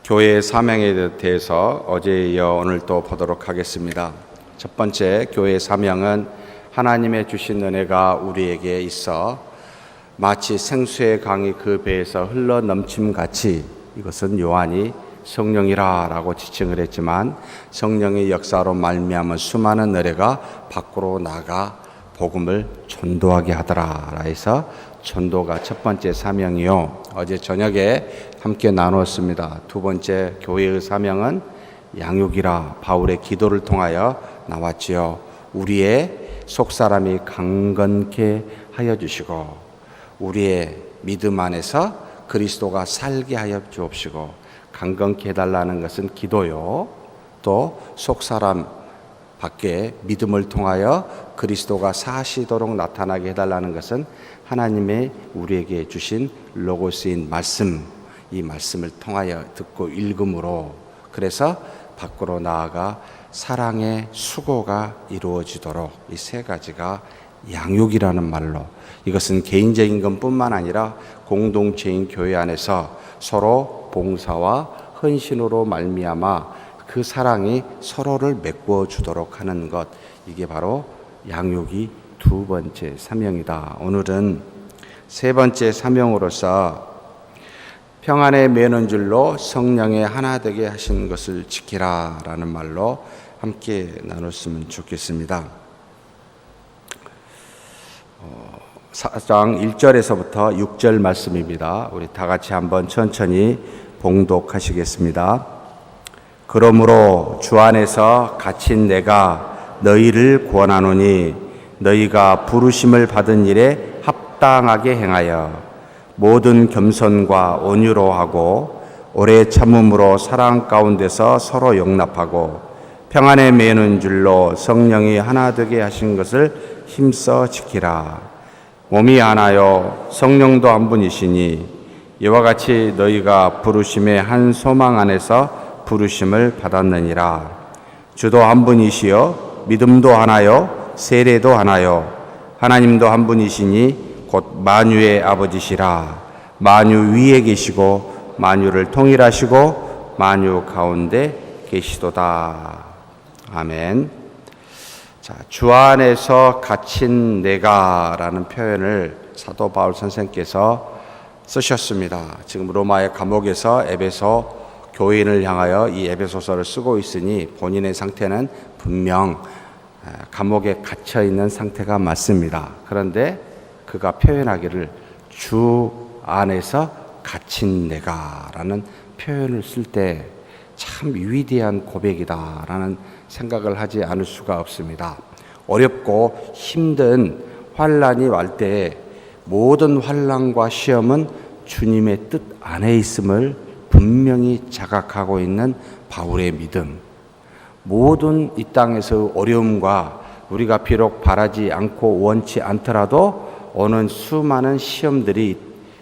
교회의 사명에 대해서 어제에 이어 오늘 또 보도록 하겠습니다. 첫 번째, 교회의 사명은 하나님의 주신 은혜가 우리에게 있어 마치 생수의 강이 그 배에서 흘러 넘침같이, 이것은 요한이 성령이라고 지칭을 했지만 성령의 역사로 말미암은 수많은 은혜가 밖으로 나가 복음을 전도하게 하더라 해서 전도가 첫 번째 사명이요. 어제 저녁에 함께 나누었습니다. 두 번째, 교회의 사명은 양육이라 바울의 기도를 통하여 나왔지요. 우리의 속사람이 강건케 하여 주시고 우리의 믿음 안에서 그리스도가 살게 하여 주옵시고, 강건케 해달라는 것은 기도요. 또 속사람 밖에 믿음을 통하여 그리스도가 사시도록 나타나게 해달라는 것은 하나님의 우리에게 주신 로고스인 말씀, 이 말씀을 통하여 듣고 읽음으로, 그래서 밖으로 나아가 사랑의 수고가 이루어지도록, 이 세 가지가 양육이라는 말로, 이것은 개인적인 것뿐만 아니라 공동체인 교회 안에서 서로 봉사와 헌신으로 말미암아 그 사랑이 서로를 메꾸어 주도록 하는 것, 이게 바로 양육이 두 번째 사명이다. 오늘은 세 번째 사명으로서 평안에 매는 줄로 성령의 하나 되게 하신 것을 지키라 라는 말로 함께 나눴으면 좋겠습니다. 4장 1절에서부터 6절 말씀입니다. 우리 다 같이 한번 천천히 봉독하시겠습니다. 그러므로 주 안에서 갇힌 내가 너희를 구원하노니 너희가 부르심을 받은 일에 합당하게 행하여 모든 겸손과 온유로 하고 오래 참음으로 사랑 가운데서 서로 용납하고 평안에 매는 줄로 성령이 하나 되게 하신 것을 힘써 지키라. 몸이 하나요 성령도 한 분이시니 이와 같이 너희가 부르심의 한 소망 안에서 부르심을 받았느니라. 주도 한 분이시요 믿음도 하나요 세례도 하나요 하나님도 한 분이시니 곧 만유의 아버지시라. 만유 위에 계시고 만유를 통일하시고 만유 가운데 계시도다. 아멘. 자, 주 안에서 갇힌 내가라는 표현을 사도 바울 선생께서 쓰셨습니다. 지금 로마의 감옥에서 에베소 교인을 향하여 이 에베소서를 쓰고 있으니 본인의 상태는 분명 감옥에 갇혀 있는 상태가 맞습니다. 그런데 그가 표현하기를 주 안에서 갇힌 내가라는 표현을 쓸 때 참 위대한 고백이다라는 생각을 하지 않을 수가 없습니다. 어렵고 힘든 환난이 올 때 모든 환난과 시험은 주님의 뜻 안에 있음을 분명히 자각하고 있는 바울의 믿음, 모든 이 땅에서 어려움과 우리가 비록 바라지 않고 원치 않더라도 오는 수많은 시험들이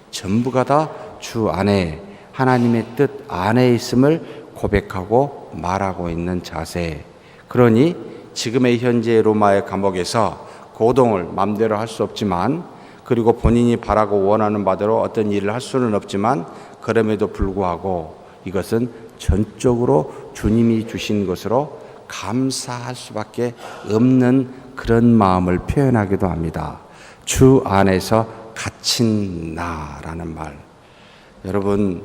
전부가 다 주 안에 하나님의 뜻 안에 있음을 고백하고 말하고 있는 자세. 그러니 지금의 현재 로마의 감옥에서 고동을 마음대로 할 수 없지만, 그리고 본인이 바라고 원하는 바대로 어떤 일을 할 수는 없지만, 그럼에도 불구하고 이것은 전적으로 주님이 주신 것으로 감사할 수밖에 없는 그런 마음을 표현하기도 합니다. 주 안에서 갇힌 나라는 말. 여러분,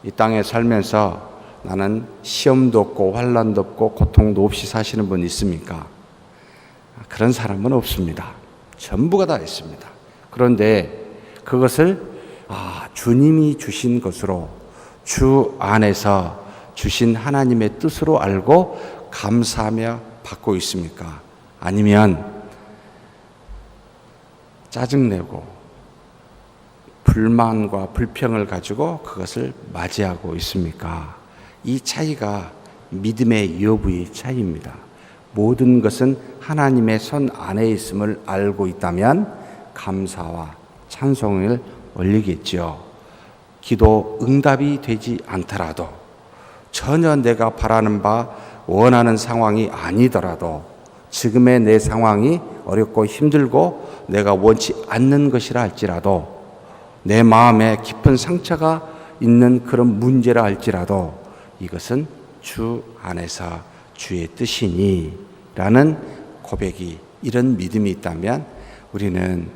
이 땅에 살면서 나는 시험도 없고 환난도 없고 고통도 없이 사시는 분 있습니까? 그런 사람은 없습니다. 전부가 다 있습니다. 그런데 그것을 주님이 주신 것으로, 주 안에서 주신 하나님의 뜻으로 알고 감사하며 받고 있습니까? 아니면 짜증내고 불만과 불평을 가지고 그것을 맞이하고 있습니까? 이 차이가 믿음의 여부의 차이입니다. 모든 것은 하나님의 손 안에 있음을 알고 있다면 감사와 찬송을 올리겠지요. 기도 응답이 되지 않더라도, 전혀 내가 바라는 바 원하는 상황이 아니더라도, 지금의 내 상황이 어렵고 힘들고 내가 원치 않는 것이라 할지라도, 내 마음에 깊은 상처가 있는 그런 문제라 할지라도 이것은 주 안에서 주의 뜻이니 라는 고백이, 이런 믿음이 있다면 우리는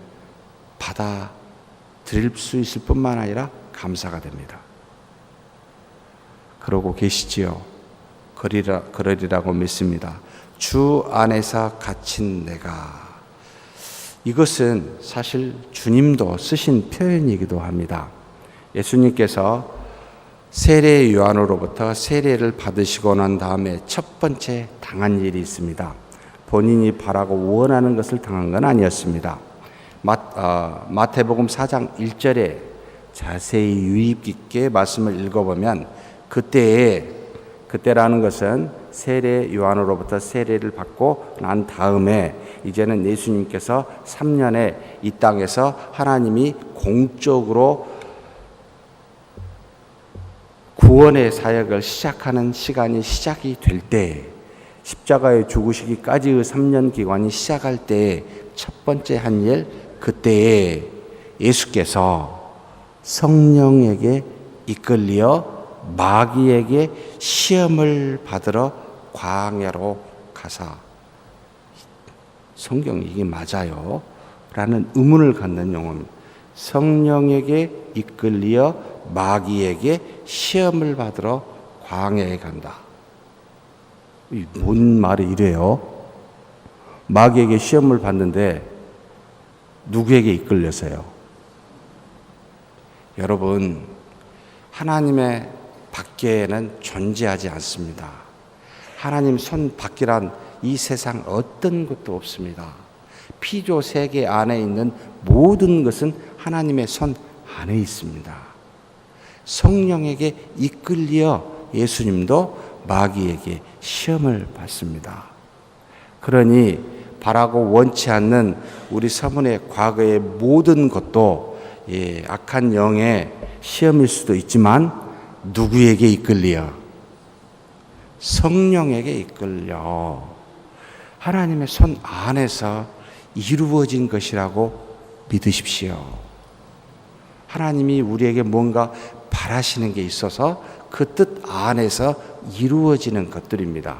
받아들일 수 있을 뿐만 아니라 감사가 됩니다. 그러고 계시지요. 그러리라고 믿습니다. 주 안에서 갇힌 내가. 이것은 사실 주님도 쓰신 표현이기도 합니다. 예수님께서 세례 요한으로부터 세례를 받으시고 난 다음에 첫 번째 당한 일이 있습니다. 본인이 바라고 원하는 것을 당한 건 아니었습니다. 마태복음 4장 1절에 자세히 유의 깊게 말씀을 읽어보면 그때라는 것은 세례 요한으로부터 세례를 받고 난 다음에 이제는 예수님께서 3년에 이 땅에서 하나님이 공적으로 구원의 사역을 시작하는 시간이 시작이 될 때, 십자가에 죽으시기까지의 3년 기간이 시작할 때 첫 번째 한 일, 그때에 예수께서 성령에게 이끌려 마귀에게 시험을 받으러 광야로 가사, 성경이 이게 맞아요? 라는 의문을 갖는 용어입니다. 성령에게 이끌려 마귀에게 시험을 받으러 광야에 간다. 뭔 말이 이래요? 마귀에게 시험을 받는데 누구에게 이끌려서요? 여러분, 하나님의 밖에는 존재하지 않습니다. 하나님 손 밖이란 이 세상 어떤 것도 없습니다. 피조 세계 안에 있는 모든 것은 하나님의 손 안에 있습니다. 성령에게 이끌려 예수님도 마귀에게 시험을 받습니다. 그러니 바라고 원치 않는 우리 서문의 과거의 모든 것도 악한 영의 시험일 수도 있지만 누구에게 이끌려? 성령에게 이끌려 하나님의 손 안에서 이루어진 것이라고 믿으십시오. 하나님이 우리에게 뭔가 바라시는 게 있어서 그 뜻 안에서 이루어지는 것들입니다.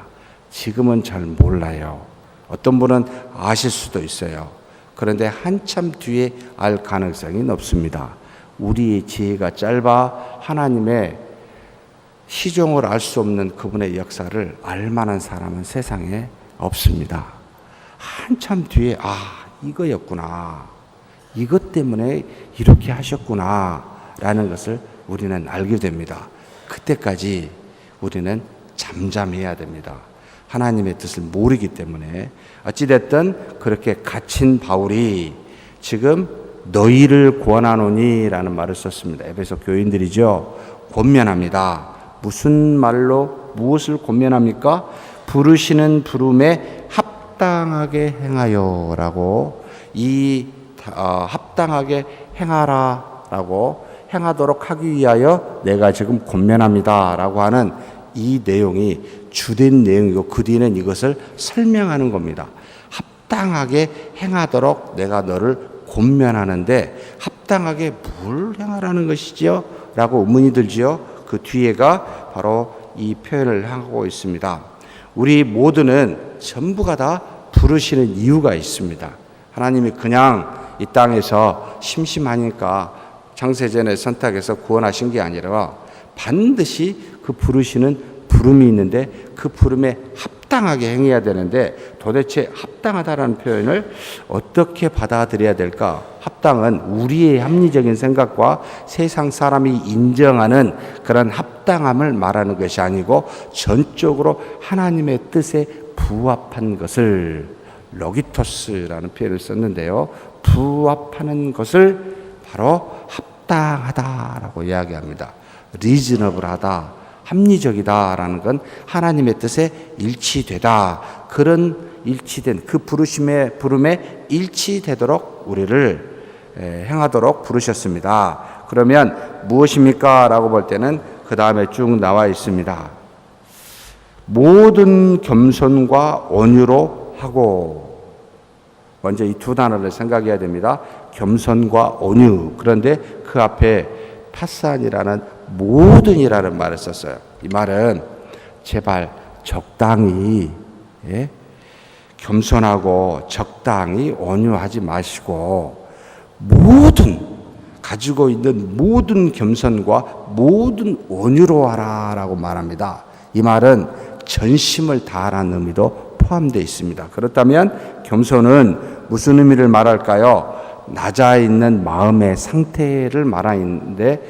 지금은 잘 몰라요. 어떤 분은 아실 수도 있어요. 그런데 한참 뒤에 알 가능성이 높습니다. 우리의 지혜가 짧아 하나님의 시종을 알 수 없는 그분의 역사를 알 만한 사람은 세상에 없습니다. 한참 뒤에 이거였구나. 이것 때문에 이렇게 하셨구나 라는 것을 우리는 알게 됩니다. 그때까지 우리는 잠잠해야 됩니다. 하나님의 뜻을 모르기 때문에. 어찌됐든 그렇게 갇힌 바울이 지금 너희를 권하노니 라는 말을 썼습니다. 에베소 교인들이죠. 권면합니다. 무슨 말로 무엇을 권면합니까? 부르시는 부름에 합당하게 행하여 라고, 합당하게 행하라 라고, 행하도록 하기 위하여 내가 지금 권면합니다 라고 하는 이 내용이 주된 내용이고, 그 뒤에는 이것을 설명하는 겁니다. 합당하게 행하도록 내가 너를 권면하는데 합당하게 뭘 행하라는 것이지요? 라고 의문이 들지요. 그 뒤에가 바로 이 표현을 하고 있습니다. 우리 모두는 전부가 다 부르시는 이유가 있습니다. 하나님이 그냥 이 땅에서 심심하니까 창세전에 선택해서 구원하신 게 아니라 반드시 그 부르시는 부름이 있는데 그 부름에 합당하게 행해야 되는데, 도대체 합당하다라는 표현을 어떻게 받아들여야 될까? 합당은 우리의 합리적인 생각과 세상 사람이 인정하는 그런 합당함을 말하는 것이 아니고 전적으로 하나님의 뜻에 부합한 것을, 로기토스라는 표현을 썼는데요, 부합하는 것을 바로 합당하다라고 이야기합니다. 리즈너블하다, 합리적이다라는 건 하나님의 뜻에 일치되다. 그런 일치된 그 부름에 일치되도록 우리를 행하도록 부르셨습니다. 그러면 무엇입니까? 라고 볼 때는 그 다음에 쭉 나와 있습니다. 모든 겸손과 온유로 하고, 먼저 이 두 단어를 생각해야 됩니다. 겸손과 온유. 그런데 그 앞에 파산이라는 모든이라는 말을 썼어요. 이 말은 제발 적당히, 예? 겸손하고 적당히 온유하지 마시고 가지고 있는 모든 겸손과 모든 온유로 하라라고 말합니다. 이 말은 전심을 다하라는 의미도 포함되어 있습니다. 그렇다면 겸손은 무슨 의미를 말할까요? 낮아 있는 마음의 상태를 말하는데,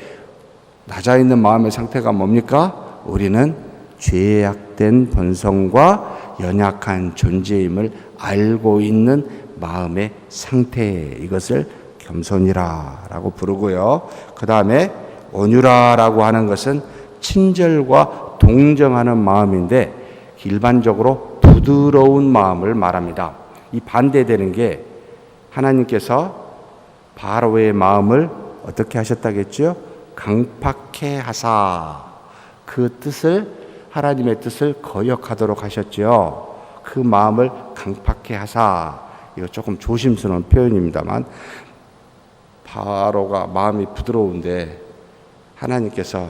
낮아 있는 마음의 상태가 뭡니까? 우리는 죄악된 본성과 연약한 존재임을 알고 있는 마음의 상태, 이것을 겸손이라고 부르고요. 그 다음에 온유라라고 하는 것은 친절과 동정하는 마음인데 일반적으로 부드러운 마음을 말합니다. 이 반대되는 게 하나님께서 바로의 마음을 어떻게 하셨다겠죠? 강팍해 하사, 그 뜻을, 하나님의 뜻을 거역하도록 하셨죠. 그 마음을 강팍해 하사, 이거 조금 조심스러운 표현입니다만 바로가 마음이 부드러운데 하나님께서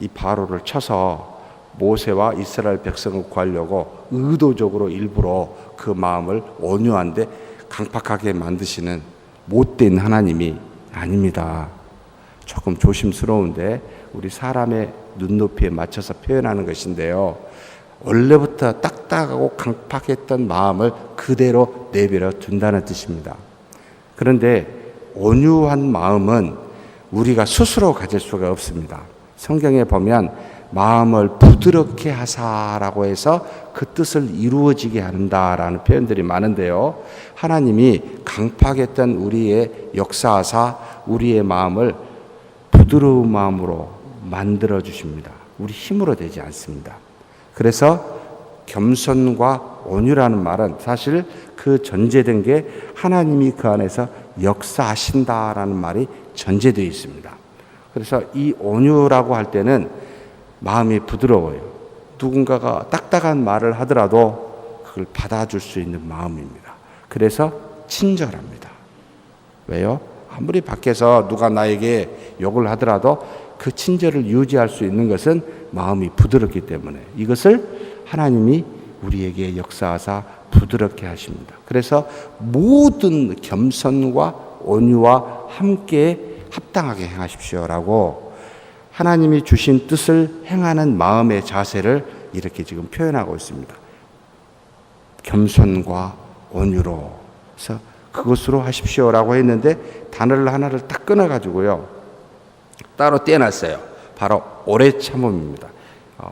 이 바로를 쳐서 모세와 이스라엘 백성을 구하려고 의도적으로 일부러 그 마음을 온유한데 강팍하게 만드시는 못된 하나님이 아닙니다. 조금 조심스러운데 우리 사람의 눈높이에 맞춰서 표현하는 것인데요. 원래부터 딱딱하고 강팍했던 마음을 그대로 내버려 둔다는 뜻입니다. 그런데 온유한 마음은 우리가 스스로 가질 수가 없습니다. 성경에 보면 마음을 부드럽게 하사라고 해서 그 뜻을 이루어지게 한다라는 표현들이 많은데요. 하나님이 강팍했던 우리의 역사하사 우리의 마음을 부드러운 마음으로 만들어 주십니다. 우리 힘으로 되지 않습니다. 그래서 겸손과 온유라는 말은 사실 그 전제된 게 하나님이 그 안에서 역사하신다라는 말이 전제되어 있습니다. 그래서 이 온유라고 할 때는 마음이 부드러워요. 누군가가 딱딱한 말을 하더라도 그걸 받아줄 수 있는 마음입니다. 그래서 친절합니다. 왜요? 아무리 밖에서 누가 나에게 욕을 하더라도 그 친절을 유지할 수 있는 것은 마음이 부드럽기 때문에 이것을 하나님이 우리에게 역사하사 부드럽게 하십니다. 그래서 모든 겸손과 온유와 함께 합당하게 행하십시오라고 하나님이 주신 뜻을 행하는 마음의 자세를 이렇게 지금 표현하고 있습니다. 겸손과 온유로. 그래서 그것으로 하십시오라고 했는데 단어를 하나를 딱 끊어가지고요. 따로 떼어놨어요. 바로 오래 참음입니다.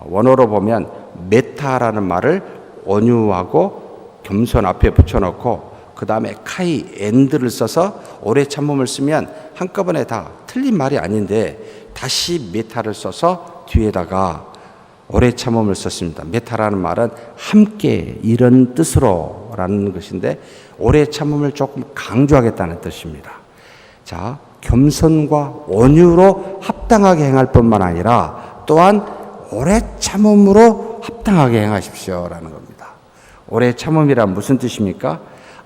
원어로 보면 메타라는 말을 온유하고 겸손 앞에 붙여놓고 그 다음에 카이, 엔드를 써서 오래 참음을 쓰면 한꺼번에 다 틀린 말이 아닌데 다시 메타를 써서 뒤에다가 오래 참음을 썼습니다. 메타라는 말은 함께 이런 뜻으로 라는 것인데 오래 참음을 조금 강조하겠다는 뜻입니다. 자, 겸손과 온유로 합당하게 행할 뿐만 아니라 또한 오래 참음으로 합당하게 행하십시오라는 겁니다. 오래 참음이란 무슨 뜻입니까?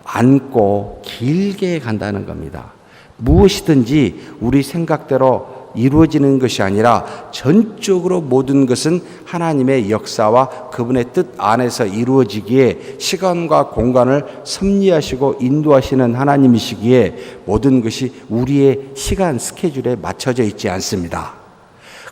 안고 길게 간다는 겁니다. 무엇이든지 우리 생각대로 이루어지는 것이 아니라 전적으로 모든 것은 하나님의 역사와 그분의 뜻 안에서 이루어지기에 시간과 공간을 섭리하시고 인도하시는 하나님이시기에 모든 것이 우리의 시간 스케줄에 맞춰져 있지 않습니다.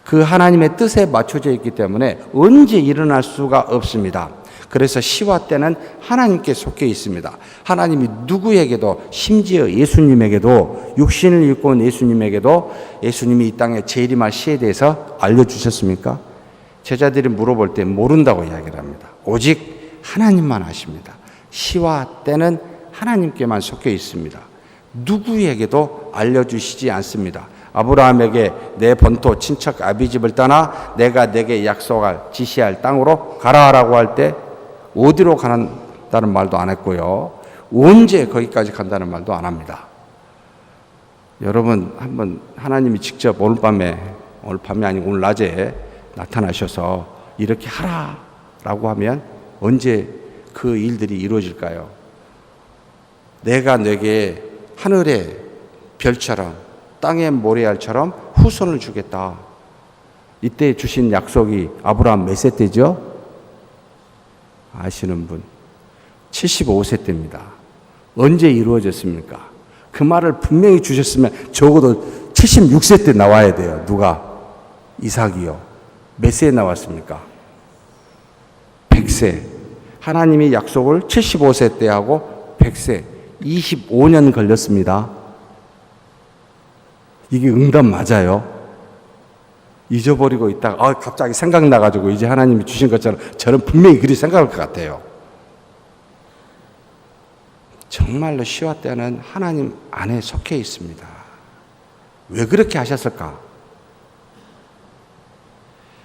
그 하나님의 뜻에 맞춰져 있기 때문에 언제 일어날 수가 없습니다. 그래서 시와 때는 하나님께 속해 있습니다. 하나님이 누구에게도 심지어 예수님에게도 육신을 입고 온 예수님에게도 예수님이 이 땅에 재림할 시에 대해서 알려주셨습니까? 제자들이 물어볼 때 모른다고 이야기를 합니다. 오직 하나님만 아십니다. 시와 때는 하나님께만 속해 있습니다. 누구에게도 알려주시지 않습니다. 아브라함에게 내 본토 친척 아비집을 떠나 내가 내게 약속할 지시할 땅으로 가라라고 할 때 어디로 간다는 말도 안 했고요. 언제 거기까지 간다는 말도 안 합니다. 여러분 한번 하나님이 직접 오늘 밤이 아니고 오늘 낮에 나타나셔서 이렇게 하라라고 하면 언제 그 일들이 이루어질까요? 내가 내게 하늘의 별처럼 땅의 모래알처럼 후손을 주겠다. 이때 주신 약속이 아브라함 몇 세 때죠? 아시는 분? 75세 때입니다. 언제 이루어졌습니까? 그 말을 분명히 주셨으면 적어도 76세 때 나와야 돼요. 누가? 이삭이요. 몇 세에 나왔습니까? 100세. 하나님이 약속을 75세 때 하고 100세. 25년 걸렸습니다. 이게 응답 맞아요? 잊어버리고 있다가 갑자기 생각나가지고 이제 하나님이 주신 것처럼 저는 분명히 그리 생각할 것 같아요. 정말로 시와 때는 하나님 안에 속해 있습니다. 왜 그렇게 하셨을까?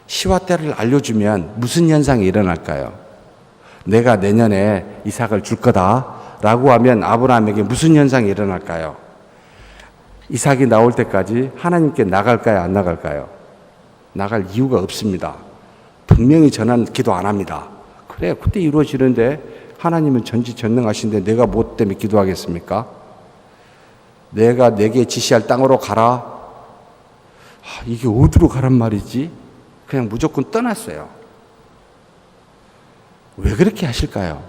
시와 때를 알려주면 무슨 현상이 일어날까요? 내가 내년에 이삭을 줄 거다라고 하면 아브라함에게 무슨 현상이 일어날까요? 이삭이 나올 때까지 하나님께 나갈까요? 안 나갈까요? 나갈 이유가 없습니다. 분명히 저는 기도 안 합니다. 그래, 그때 이루어지는데 하나님은 전지전능하신데 내가 뭐 때문에 기도하겠습니까? 내가 내게 지시할 땅으로 가라. 이게 어디로 가란 말이지? 그냥 무조건 떠났어요. 왜 그렇게 하실까요?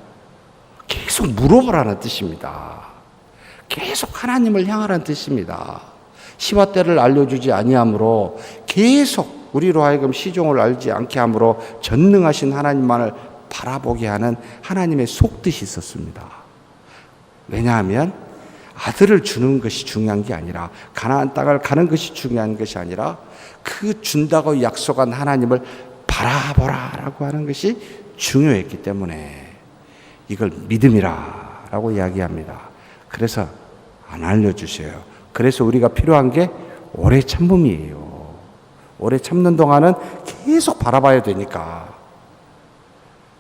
계속 물어보라는 뜻입니다. 계속 하나님을 향하라는 뜻입니다. 시와 때를 알려주지 아니하므로 계속 우리로 하여금 시종을 알지 않게 함으로 전능하신 하나님만을 바라보게 하는 하나님의 속뜻이 있었습니다. 왜냐하면 아들을 주는 것이 중요한 게 아니라 가나안 땅을 가는 것이 중요한 것이 아니라 그 준다고 약속한 하나님을 바라보라라고 하는 것이 중요했기 때문에 이걸 믿음이라고 이야기합니다. 그래서 안 알려주세요. 그래서 우리가 필요한 게 오래 참음이에요. 오래 참는 동안은 계속 바라봐야 되니까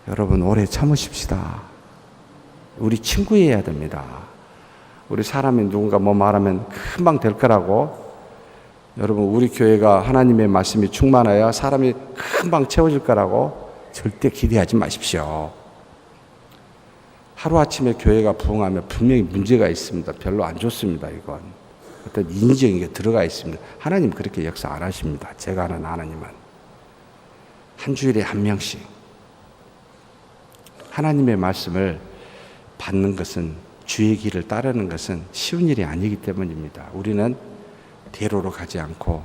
여러분 오래 참으십시다. 우리 친구여야 됩니다. 우리 사람이 누군가 뭐 말하면 금방 될 거라고 여러분 우리 교회가 하나님의 말씀이 충만하여 사람이 금방 채워질 거라고 절대 기대하지 마십시오. 하루아침에 교회가 부흥하면 분명히 문제가 있습니다. 별로 안 좋습니다. 이건 어떤 인정이 게 들어가 있습니다. 하나님 그렇게 역사 안 하십니다. 제가 아는 하나님은 한 주일에 한 명씩 하나님의 말씀을 받는 것은 주의 길을 따르는 것은 쉬운 일이 아니기 때문입니다. 우리는 대로로 가지 않고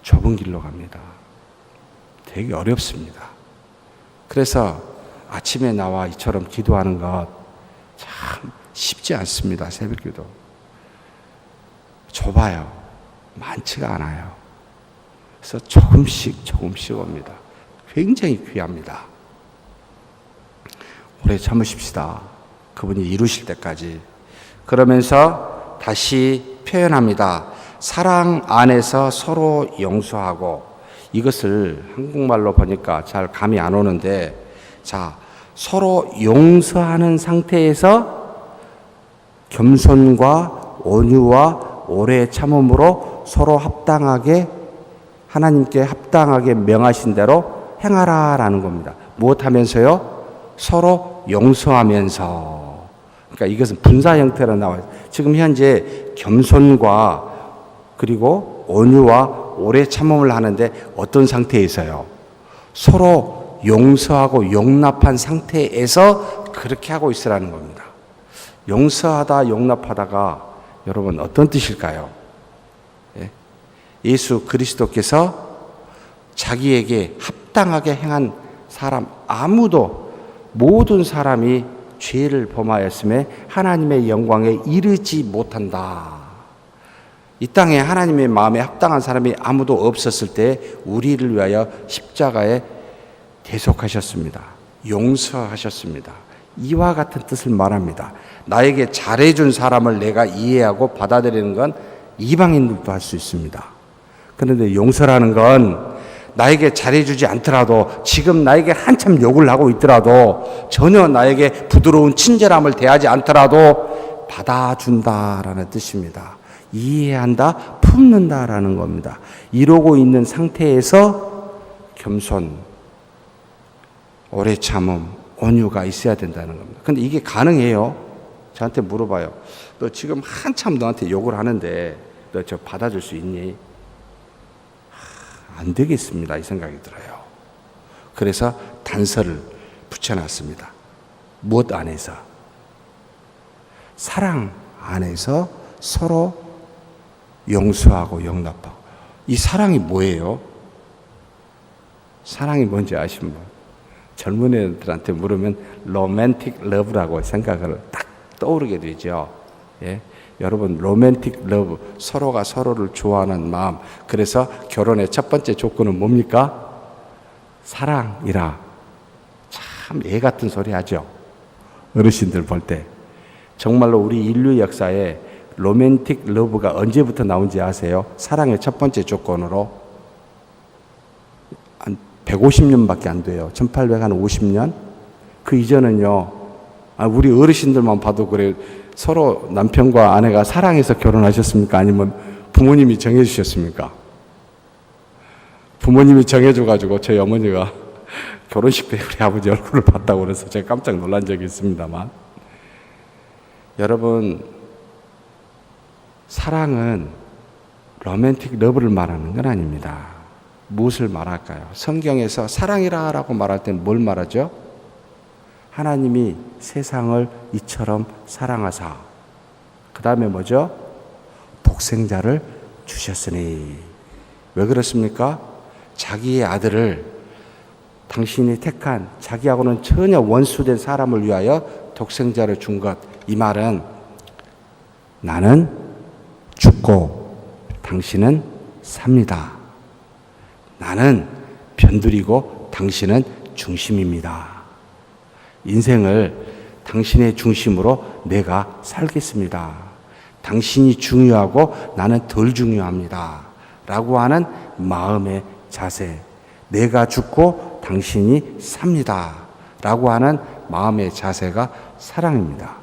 좁은 길로 갑니다. 되게 어렵습니다. 그래서 아침에 나와 이처럼 기도하는 것 참 쉽지 않습니다. 새벽기도 좁아요. 많지가 않아요. 그래서 조금씩 옵니다. 굉장히 귀합니다. 오래 참으십시다. 그분이 이루실 때까지. 그러면서 다시 표현합니다. 사랑 안에서 서로 용서하고, 이것을 한국말로 보니까 잘 감이 안 오는데, 자, 서로 용서하는 상태에서 겸손과 온유와 오래 참음으로 서로 합당하게, 하나님께 합당하게 명하신 대로 행하라라는 겁니다. 무엇하면서요? 서로 용서하면서. 그러니까 이것은 분사 형태로 나와요. 지금 현재 겸손과 그리고 온유와 오래 참음을 하는데 어떤 상태에서요? 서로 용서하고 용납한 상태에서 그렇게 하고 있으라는 겁니다. 용서하다 용납하다가 여러분 어떤 뜻일까요? 예수 그리스도께서 자기에게 합당하게 행한 사람 아무도, 모든 사람이 죄를 범하였음에 하나님의 영광에 이르지 못한다. 이 땅에 하나님의 마음에 합당한 사람이 아무도 없었을 때 우리를 위하여 십자가에 대속하셨습니다. 용서하셨습니다. 이와 같은 뜻을 말합니다. 나에게 잘해준 사람을 내가 이해하고 받아들이는 건 이방인들도 할 수 있습니다. 그런데 용서라는 건 나에게 잘해주지 않더라도, 지금 나에게 한참 욕을 하고 있더라도, 전혀 나에게 부드러운 친절함을 대하지 않더라도 받아준다라는 뜻입니다. 이해한다, 품는다라는 겁니다. 이러고 있는 상태에서 겸손, 오래 참음, 온유가 있어야 된다는 겁니다. 근데 이게 가능해요? 저한테 물어봐요. 너 지금 한참 너한테 욕을 하는데 너 저 받아줄 수 있니? 안 되겠습니다. 이 생각이 들어요. 그래서 단서를 붙여놨습니다. 무엇 안에서? 사랑 안에서 서로 용서하고 용납하고. 이 사랑이 뭐예요? 사랑이 뭔지 아시는 분? 젊은 애들한테 물으면 로맨틱 러브라고 생각을 딱 떠오르게 되죠. 예? 여러분, 로맨틱 러브, 서로가 서로를 좋아하는 마음. 그래서 결혼의 첫 번째 조건은 뭡니까? 사랑이라. 참 애 같은 소리 하죠. 어르신들 볼 때. 정말로 우리 인류 역사에 로맨틱 러브가 언제부터 나온지 아세요? 사랑의 첫 번째 조건으로 한 150년밖에 안 돼요. 1850년? 그 이전은요, 우리 어르신들만 봐도 그래. 서로 남편과 아내가 사랑해서 결혼하셨습니까? 아니면 부모님이 정해주셨습니까? 부모님이 정해줘가지고 저희 어머니가 결혼식 때 우리 아버지 얼굴을 봤다고 그래서 제가 깜짝 놀란 적이 있습니다만, 여러분, 사랑은 로맨틱 러브를 말하는 건 아닙니다. 무엇을 말할까요? 성경에서 사랑이라 라고 말할 땐 뭘 말하죠? 하나님이 세상을 이처럼 사랑하사, 그 다음에 뭐죠? 독생자를 주셨으니. 왜 그렇습니까? 자기의 아들을, 당신이 택한 자기하고는 전혀 원수된 사람을 위하여 독생자를 준 것. 이 말은 나는 죽고 당신은 삽니다. 나는 변두리고 당신은 중심입니다. 인생을 당신의 중심으로 내가 살겠습니다. 당신이 중요하고 나는 덜 중요합니다. 라고 하는 마음의 자세. 내가 죽고 당신이 삽니다. 라고 하는 마음의 자세가 사랑입니다.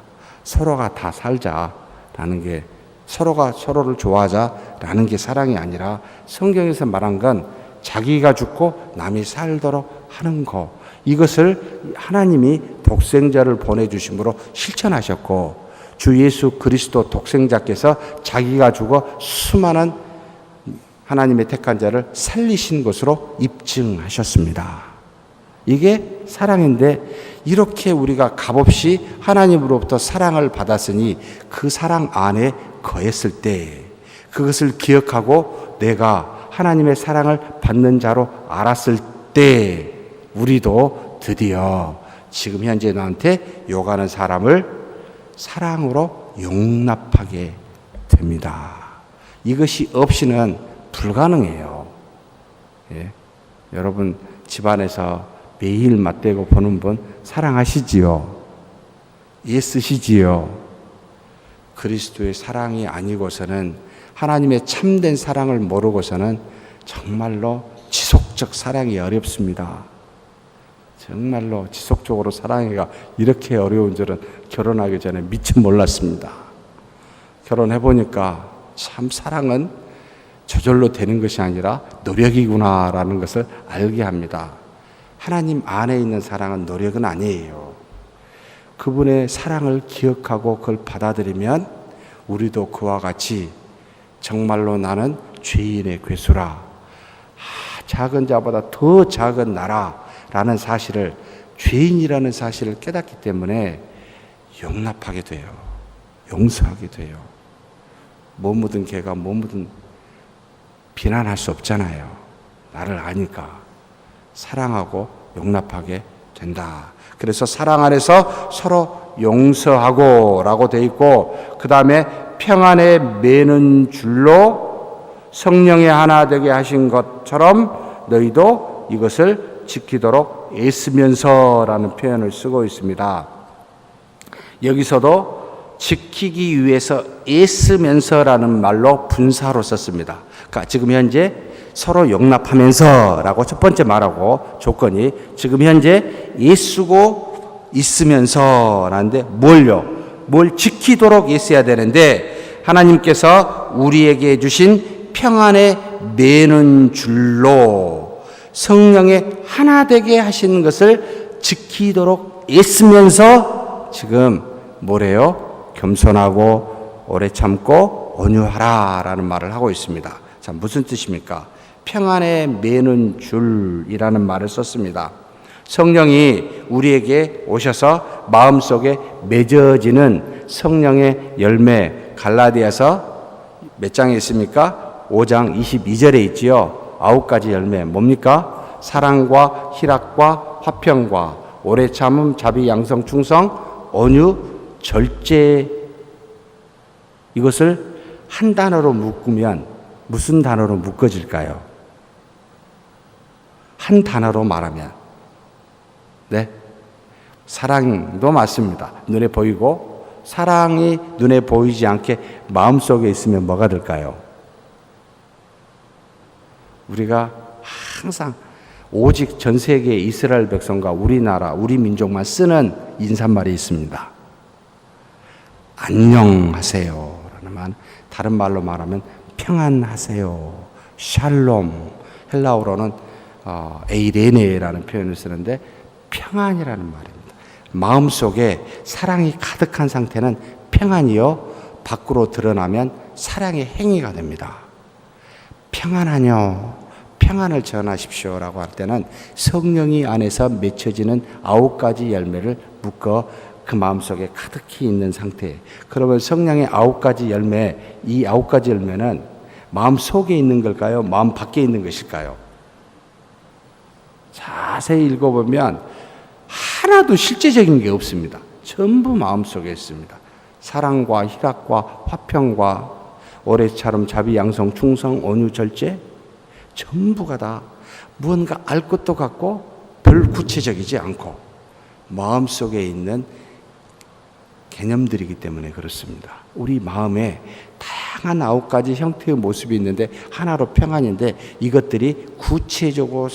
서로가 다 살자라는 게, 서로가 서로를 좋아하자라는 게 사랑이 아니라 성경에서 말한 건 자기가 죽고 남이 살도록 하는 것. 이것을 하나님이 독생자를 보내주심으로 실천하셨고, 주 예수 그리스도 독생자께서 자기가 죽어 수많은 하나님의 택한 자를 살리신 것으로 입증하셨습니다. 이게 사랑인데, 이렇게 우리가 값없이 하나님으로부터 사랑을 받았으니 그 사랑 안에 거했을 때, 그것을 기억하고 내가 하나님의 사랑을 받는 자로 알았을 때, 우리도 드디어 지금 현재 나한테 욕하는 사람을 사랑으로 용납하게 됩니다. 이것이 없이는 불가능해요. 예? 여러분, 집안에서 매일 맞대고 보는 분 사랑하시지요? 애쓰시지요? 그리스도의 사랑이 아니고서는, 하나님의 참된 사랑을 모르고서는 정말로 지속적 사랑이 어렵습니다. 정말로 지속적으로 사랑하기가 이렇게 어려운 줄은 결혼하기 전에 미처 몰랐습니다. 결혼해보니까 참 사랑은 저절로 되는 것이 아니라 노력이구나라는 것을 알게 합니다. 하나님 안에 있는 사랑은 노력은 아니에요. 그분의 사랑을 기억하고 그걸 받아들이면 우리도 그와 같이 정말로 나는 죄인의 괴수라, 작은 자보다 더 작은 나라라는 사실을, 죄인이라는 사실을 깨닫기 때문에 용납하게 돼요. 용서하게 돼요. 못 묻은 개가 못 묻은 비난할 수 없잖아요. 나를 아니까 사랑하고 용납하게 된다. 그래서 사랑 안에서 서로 용서하고 라고 돼 있고, 그 다음에 평안에 매는 줄로 성령의 하나 되게 하신 것처럼 너희도 이것을 지키도록 애쓰면서라는 표현을 쓰고 있습니다. 여기서도 지키기 위해서 애쓰면서라는 말로 분사로 썼습니다. 그러니까 지금 현재 서로 용납하면서라고 첫 번째 말하고, 조건이 지금 현재 애쓰고 있으면서라는데, 뭘 지키도록 애써야 되는데, 하나님께서 우리에게 주신 평안에 매는 줄로 성령의 하나 되게 하신 것을 지키도록 애쓰면서 지금 뭐래요? 겸손하고 오래 참고 온유하라 라는 말을 하고 있습니다. 자, 무슨 뜻입니까? 평안에 매는 줄이라는 말을 썼습니다. 성령이 우리에게 오셔서 마음속에 맺어지는 성령의 열매, 갈라디아서 몇 장에 있습니까? 5장 22절에 있지요. 9가지 열매 뭡니까? 사랑과 희락과 화평과 오래 참음, 자비, 양성, 충성, 온유, 절제. 이것을 한 단어로 묶으면 무슨 단어로 묶어질까요? 한 단어로 말하면 네, 사랑도 맞습니다. 눈에 보이고 사랑이 눈에 보이지 않게 마음속에 있으면 뭐가 될까요? 우리가 항상 오직 전 세계 이스라엘 백성과 우리나라, 우리 민족만 쓰는 인사말이 있습니다. 안녕하세요 라는 말, 다른 말로 말하면 평안하세요, 샬롬. 헬라어로는 에이레네라는 표현을 쓰는데 평안이라는 말입니다. 마음속에 사랑이 가득한 상태는 평안이요, 밖으로 드러나면 사랑의 행위가 됩니다. 평안하뇨, 평안을 전하십시오라고 할 때는 성령이 안에서 맺혀지는 9가지 열매를 묶어 그 마음속에 가득히 있는 상태. 그러면 성령의 9가지 열매, 이 9가지 열매는 마음 속에 있는 걸까요? 마음 밖에 있는 것일까요? 자세히 읽어보면 하나도 실제적인 게 없습니다. 전부 마음속에 있습니다. 사랑과 희락과 화평과 오래 참음, 자비, 양성, 충성, 온유, 절제, 전부가 다 무언가 알 것도 같고 별 구체적이지 않고 마음속에 있는 개념들이기 때문에 그렇습니다. 우리 마음에 다양한 9가지 형태의 모습이 있는데 하나로 평안인데 이것들이 구체적으로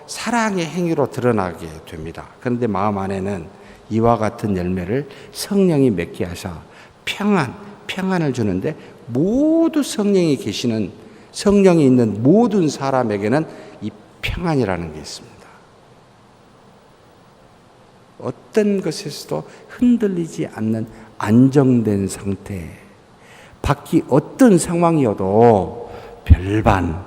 사랑의 행위로 드러나게 됩니다. 그런데 마음 안에는 이와 같은 열매를 성령이 맺게 하셔 평안을 주는데 모두 성령이 계시는, 성령이 있는 모든 사람에게는 이 평안이라는 게 있습니다. 어떤 것에서도 흔들리지 않는 안정된 상태, 밖이 어떤 상황이어도 별반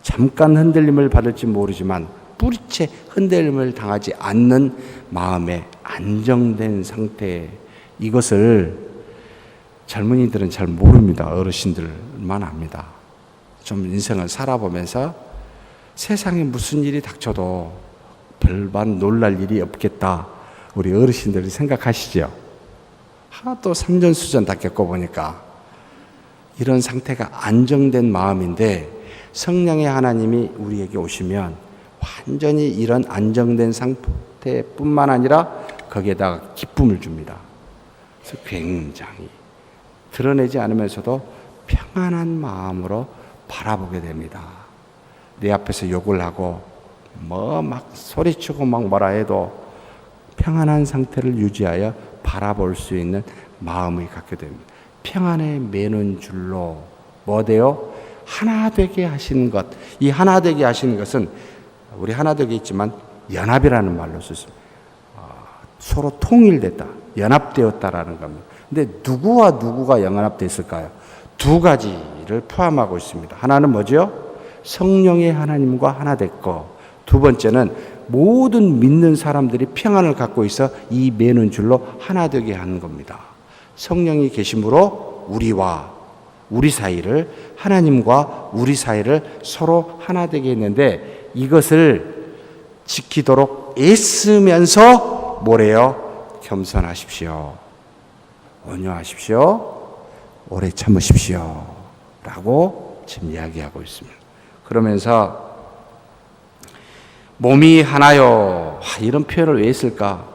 잠깐 흔들림을 받을지 모르지만 뿌리채 흔들림을 당하지 않는 마음의 안정된 상태, 이것을 젊은이들은 잘 모릅니다. 어르신들만 압니다. 좀 인생을 살아보면서 세상에 무슨 일이 닥쳐도 별반 놀랄 일이 없겠다, 우리 어르신들이 생각하시죠? 하도 산전수전 다 겪어보니까 이런 상태가 안정된 마음인데 성령의 하나님이 우리에게 오시면 완전히 이런 안정된 상태뿐만 아니라 거기에다가 기쁨을 줍니다. 그래서 굉장히 드러내지 않으면서도 평안한 마음으로 바라보게 됩니다. 내 앞에서 욕을 하고 막 소리치고 막 뭐라 해도 평안한 상태를 유지하여 바라볼 수 있는 마음을 갖게 됩니다. 평안에 매는 줄로 뭐 돼요? 하나 되게 하신 것. 이 하나 되게 하시는 것은 우리 하나 되게 있지만 연합이라는 말로 썼습니다. 서로 통일됐다, 연합되었다라는 겁니다. 근데 누구와 누구가 연합됐을까요? 두 가지를 포함하고 있습니다. 하나는 뭐죠? 성령의 하나님과 하나 됐고, 두 번째는 모든 믿는 사람들이 평안을 갖고 있어 이 매는 줄로 하나 되게 하는 겁니다. 성령이 계심으로 우리와 우리 사이를, 하나님과 우리 사이를 서로 하나 되게 했는데 이것을 지키도록 애쓰면서 뭐래요? 겸손하십시오, 온유하십시오, 오래 참으십시오 라고 지금 이야기하고 있습니다. 그러면서 몸이 하나요, 이런 표현을 왜 했을까?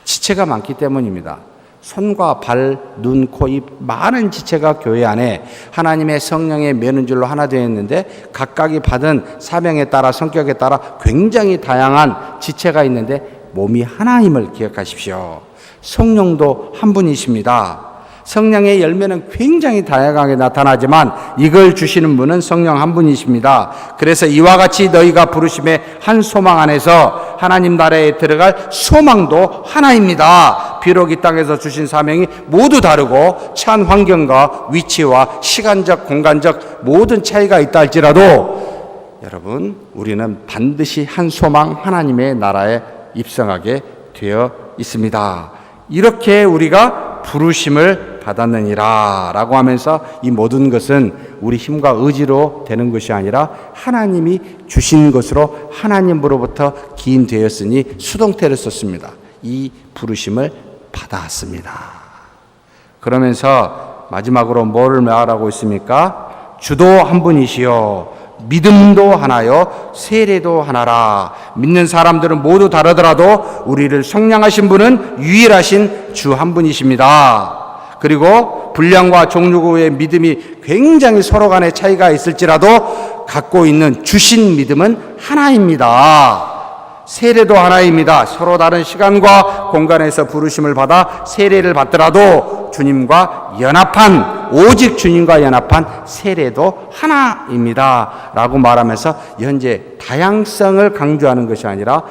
지체가 많기 때문입니다. 손과 발, 눈, 코, 입, 많은 지체가 교회 안에 하나님의 성령의 매는 줄로 하나 되어 있는데 각각이 받은 사명에 따라, 성격에 따라 굉장히 다양한 지체가 있는데 몸이 하나임을 기억하십시오. 성령도 한 분이십니다. 성령의 열매는 굉장히 다양하게 나타나지만 이걸 주시는 분은 성령 한 분이십니다. 그래서 이와 같이 너희가 부르심의 한 소망 안에서 하나님 나라에 들어갈 소망도 하나입니다. 비록 이 땅에서 주신 사명이 모두 다르고 처한 환경과 위치와 시간적, 공간적 모든 차이가 있다 할지라도 여러분, 우리는 반드시 한 소망 하나님의 나라에 입성하게 되어 있습니다. 이렇게 우리가 부르심을 받았느니라 라고 하면서 이 모든 것은 우리 힘과 의지로 되는 것이 아니라 하나님이 주신 것으로 하나님으로부터 기인되었으니 수동태를 썼습니다. 이 부르심을 받았습니다. 그러면서 마지막으로 뭐를 말하고 있습니까? 주도 한 분이시요 믿음도 하나요 세례도 하나라. 믿는 사람들은 모두 다르더라도 우리를 속량하신 분은 유일하신 주 한 분이십니다. 그리고 분량과 종류의 믿음이 굉장히 서로 간의 차이가 있을지라도 갖고 있는 주신 믿음은 하나입니다. 세례도 하나입니다. 서로 다른 시간과 공간에서 부르심을 받아 세례를 받더라도 주님과 연합한, 오직 주님과 연합한 세례도 하나입니다 라고 말하면서 현재 다양성을 강조하는 것이 아니라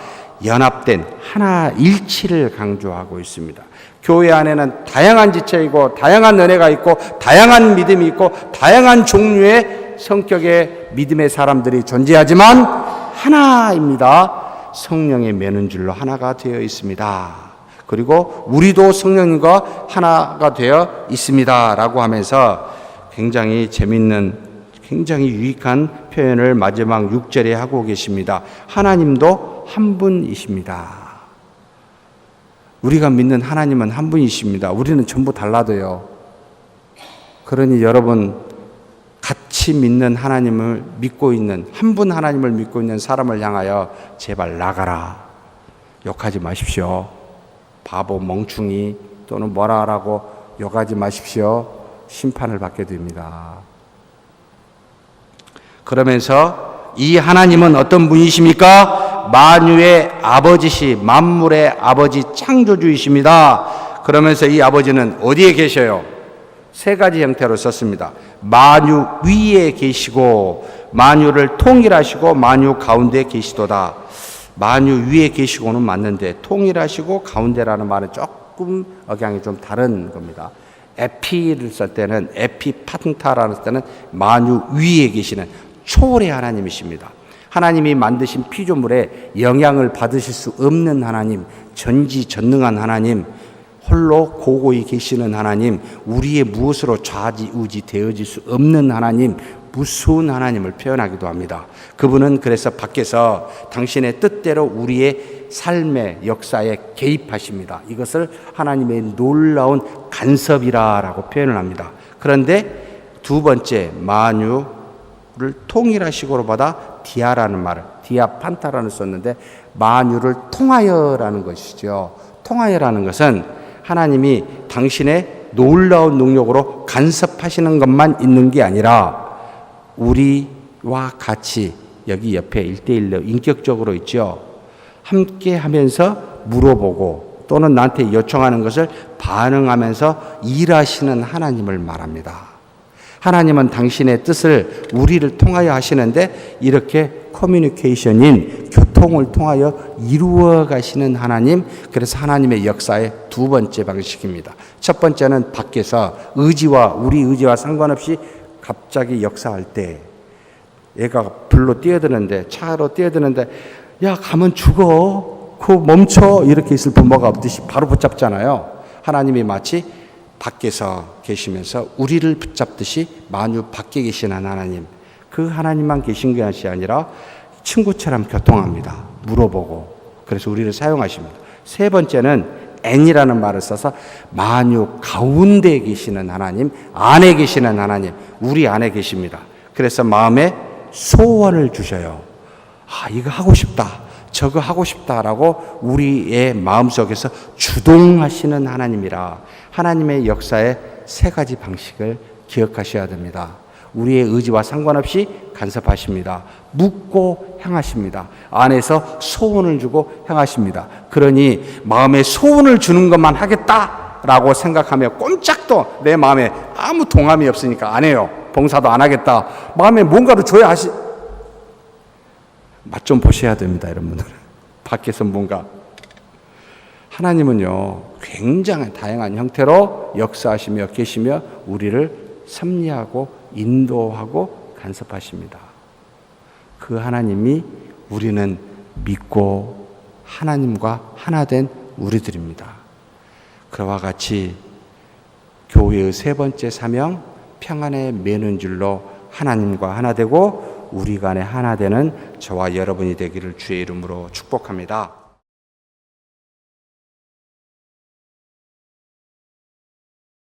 연합된 하나일치를 강조하고 있습니다. 교회 안에는 다양한 지체이고 다양한 은혜가 있고 다양한 믿음이 있고 다양한 종류의 성격의 믿음의 사람들이 존재하지만 하나입니다. 성령의 매는줄로 하나가 되어 있습니다. 그리고 우리도 성령님과 하나가 되어 있습니다 라고 하면서 굉장히 재밌는, 굉장히 유익한 표현을 마지막 6절에 하고 계십니다. 하나님도 한 분이십니다. 우리가 믿는 하나님은 한 분이십니다. 우리는 전부 달라도요. 그러니 여러분, 같이 믿는 하나님을 믿고 있는, 한 분 하나님을 믿고 있는 사람을 향하여 제발 나가라, 욕하지 마십시오. 바보, 멍충이 또는 뭐라 하라고 욕하지 마십시오. 심판을 받게 됩니다. 그러면서 이 하나님은 어떤 분이십니까? 만유의 아버지시, 만물의 아버지, 창조주이십니다. 그러면서 이 아버지는 어디에 계셔요? 세 가지 형태로 썼습니다. 만유 위에 계시고, 만유를 통일하시고, 만유 가운데 계시도다. 만유 위에 계시고는 맞는데 통일하시고 가운데라는 말은 조금 억양이 좀 다른 겁니다. 에피를 쓸 때는, 에피판타라는 때는 만유 위에 계시는 초월의 하나님이십니다. 하나님이 만드신 피조물에 영향을 받으실 수 없는 하나님, 전지전능한 하나님, 홀로 고고히 계시는 하나님, 우리의 무엇으로 좌지우지 되어질 수 없는 하나님, 무서운 하나님을 표현하기도 합니다. 그분은 그래서 밖에서 당신의 뜻대로 우리의 삶의 역사에 개입하십니다. 이것을 하나님의 놀라운 간섭이라고 표현을 합니다. 그런데 두 번째, 만유를 통일하시고로 받아 디아라는 말을, 디아판타라는 썼는데 만유를 통하여라는 것이죠. 통하여라는 것은 하나님이 당신의 놀라운 능력으로 간섭하시는 것만 있는 게 아니라 우리와 같이 여기 옆에 1대1로 인격적으로 있죠. 함께 하면서 물어보고 또는 나한테 요청하는 것을 반응하면서 일하시는 하나님을 말합니다. 하나님은 당신의 뜻을 우리를 통하여 하시는데 이렇게 커뮤니케이션인 교통을 통하여 이루어 가시는 하나님, 그래서 하나님의 역사의 두 번째 방식입니다. 첫 번째는 밖에서 의지와 우리 의지와 상관없이 갑자기 역사할 때 얘가 불로 뛰어드는데, 차로 뛰어드는데 야 가면 죽어, 그거 멈춰, 이렇게 있을 부모가 없듯이 바로 붙잡잖아요. 하나님이 마치 밖에서 계시면서 우리를 붙잡듯이 만유 밖에 계신 하나님, 그 하나님만 계신 것이 아니라 친구처럼 교통합니다. 물어보고. 그래서 우리를 사용하십니다. 세 번째는 N이라는 말을 써서 만유 가운데 계시는 하나님, 안에 계시는 하나님, 우리 안에 계십니다. 그래서 마음에 소원을 주셔요. 아, 이거 하고 싶다, 저거 하고 싶다라고 우리의 마음속에서 주동하시는 하나님이라. 하나님의 역사의 세 가지 방식을 기억하셔야 됩니다. 우리의 의지와 상관없이 간섭하십니다. 묻고 향하십니다. 안에서 소원을 주고 향하십니다. 그러니 마음에 소원을 주는 것만 하겠다라고 생각하며 꼼짝도 내 마음에 아무 동함이 없으니까 안 해요. 봉사도 안 하겠다. 마음에 뭔가를 줘야 맛 좀 보셔야 됩니다, 여러분들. 밖에서 뭔가. 하나님은요, 굉장히 다양한 형태로 역사하시며 계시며 우리를 섭리하고 인도하고 간섭하십니다. 그 하나님이 우리는 믿고 하나님과 하나 된 우리들입니다. 그와 같이 교회의 세 번째 사명, 평안에 매는 줄로 하나님과 하나 되고 우리 간에 하나 되는 저와 여러분이 되기를 주의 이름으로 축복합니다.